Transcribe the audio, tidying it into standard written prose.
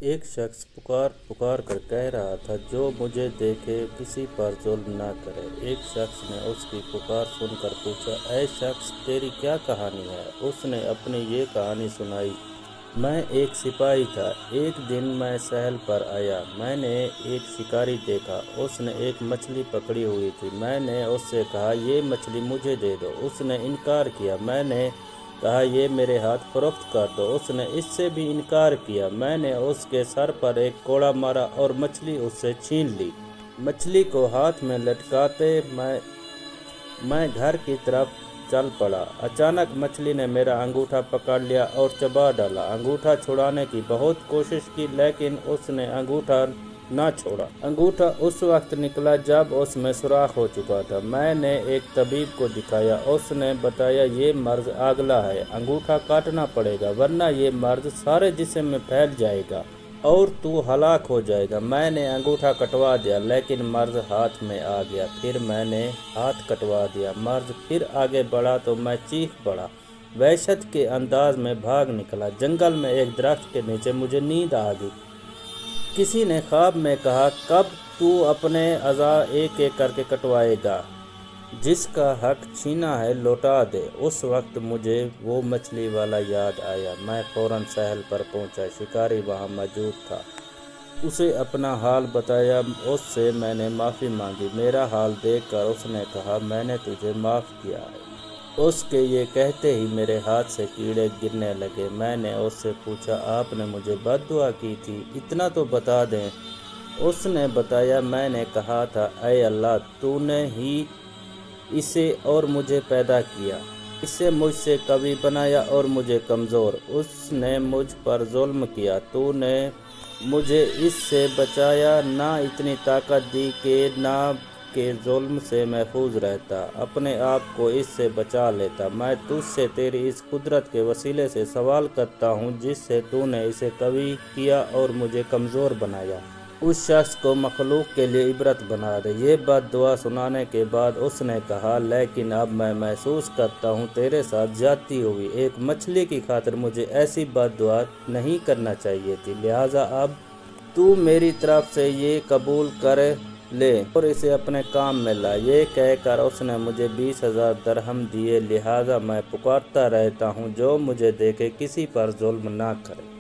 ایک شخص پکار پکار کر کہہ رہا تھا، جو مجھے دیکھے کسی پر ظلم نہ کرے۔ ایک شخص نے اس کی پکار سن کر پوچھا، اے شخص، تیری کیا کہانی ہے؟ اس نے اپنی یہ کہانی سنائی۔ میں ایک سپاہی تھا۔ ایک دن میں ساحل پر آیا۔ میں نے ایک شکاری دیکھا۔ اس نے ایک مچھلی پکڑی ہوئی تھی۔ میں نے اس سے کہا، یہ مچھلی مجھے دے دو۔ اس نے انکار کیا۔ میں نے کہا، یہ میرے ہاتھ فروخت کر دو۔ اس نے اس سے بھی انکار کیا۔ میں نے اس کے سر پر ایک کوڑا مارا اور مچھلی اس سے چھین لی۔ مچھلی کو ہاتھ میں لٹکاتے میں گھر کی طرف چل پڑا۔ اچانک مچھلی نے میرا انگوٹھا پکڑ لیا اور چبا ڈالا۔ انگوٹھا چھڑانے کی بہت کوشش کی، لیکن اس نے انگوٹھا نہ چھوڑا۔ انگوٹھا اس وقت نکلا جب اس میں سوراخ ہو چکا تھا۔ میں نے ایک طبیب کو دکھایا۔ اس نے بتایا، یہ مرض اگلا ہے، انگوٹھا کاٹنا پڑے گا، ورنہ یہ مرض سارے جسم میں پھیل جائے گا اور تو ہلاک ہو جائے گا۔ میں نے انگوٹھا کٹوا دیا، لیکن مرض ہاتھ میں آ گیا۔ پھر میں نے ہاتھ کٹوا دیا۔ مرض پھر آگے بڑھا تو میں چیخ پڑا، وحشت کے انداز میں بھاگ نکلا۔ جنگل میں ایک درخت کے نیچے مجھے نیند آ گئی۔ کسی نے خواب میں کہا، کب تو اپنے اعضاء ایک ایک کر کے کٹوائے گا؟ جس کا حق چھینا ہے لوٹا دے۔ اس وقت مجھے وہ مچھلی والا یاد آیا۔ میں فوراً ساحل پر پہنچا۔ شکاری وہاں موجود تھا۔ اسے اپنا حال بتایا۔ اس سے میں نے معافی مانگی۔ میرا حال دیکھ کر اس نے کہا، میں نے تجھے معاف کیا ہے۔ اس کے یہ کہتے ہی میرے ہاتھ سے کیڑے گرنے لگے۔ میں نے اس سے پوچھا، آپ نے مجھے بد دعا کی تھی، اتنا تو بتا دیں۔ اس نے بتایا، میں نے کہا تھا، اے اللہ، تو نے ہی اسے اور مجھے پیدا کیا، اسے مجھ سے قوی بنایا اور مجھے کمزور۔ اس نے مجھ پر ظلم کیا، تو نے مجھے اس سے بچایا، نہ اتنی طاقت دی کہ نہ کے ظلم سے محفوظ رہتا، اپنے آپ کو اس سے بچا لیتا۔ میں تجھ سے تیری اس قدرت کے وسیلے سے سوال کرتا ہوں جس سے تو نے اسے قوی کیا اور مجھے کمزور بنایا۔ اس شخص کو مخلوق کے لیے عبرت بنا دے۔ یہ بد دعا سنانے کے بعد اس نے کہا، لیکن اب میں محسوس کرتا ہوں تیرے ساتھ زیادتی ہوئی۔ ایک مچھلی کی خاطر مجھے ایسی بد دعا نہیں کرنا چاہیے تھی، لہٰذا اب تو میری طرف سے یہ قبول کر لے اور اسے اپنے کام میں لا۔ یہ کہہ کر اس نے مجھے 20,000 درہم دیے، لہٰذا میں پکارتا رہتا ہوں، جو مجھے دیکھے کسی پر ظلم نہ کرے۔